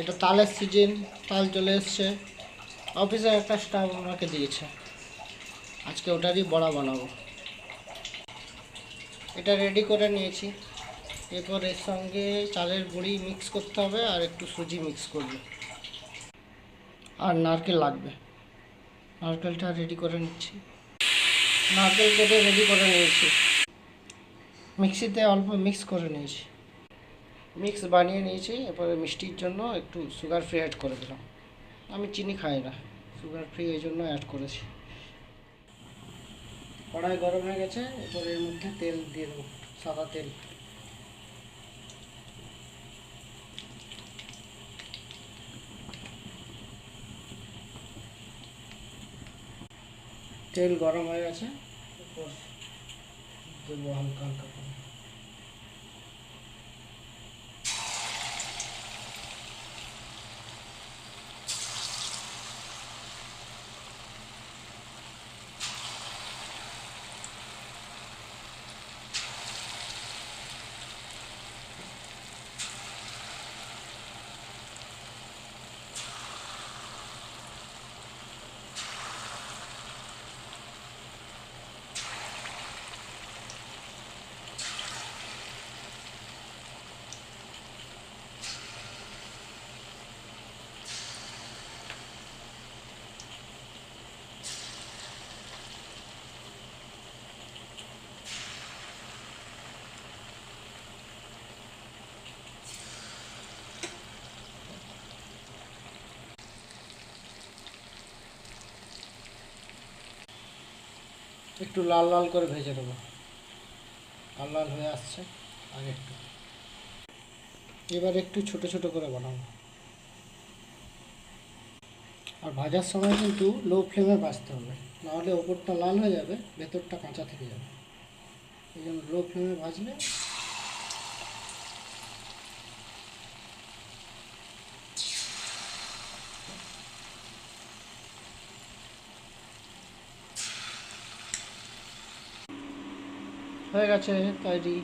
এটা তালের সিজন, তাল চলে এসছে। অফিসে একটা স্টাফ আমাকে দিয়েছে, আজকে ওটারই বড়া বানাবো। এটা রেডি করে নিয়েছি। এরপর এর সঙ্গে চালের গুঁড়ি মিক্স করতে হবে আর একটু সুজি মিক্স করবে, আর নারকেল লাগবে। নারকেলটা রেডি করে নিচ্ছি। নারকেল কেটে রেডি করে নিয়েছি, মিক্সিতে অল্প মিক্স করে নিয়েছি, মিক্স বানিয়ে নিয়েছি। এরপরে মিষ্টির জন্য একটু সুগার ফ্রি অ্যাড করে দিলাম। আমি চিনি খাই না, সুগার ফ্রি এই জন্য অ্যাড করেছি। কড়াই গরম হয়ে গেছে, এরপর এর মধ্যে তেল দিয়ে দেবো, সাদা তেল। তেল গরম হয়ে গেছে, এরপর দেবো হালকা হালকা করে। একটু লাল লাল করে ভেজে দেবো, লাল লাল হয়ে আসছে। আর একটু, এবার একটু ছোট ছোট করে বানাবো। আর ভাজার সময় কিন্তু লো ফ্লেমে ভাজতে হবে, নাহলে ওপরটা লাল হয়ে যাবে, ভেতরটা কাঁচা থেকে যাবে। এই জন্য লো ফ্লেমে ভাজলে। হয়ে গেছে তৈরি।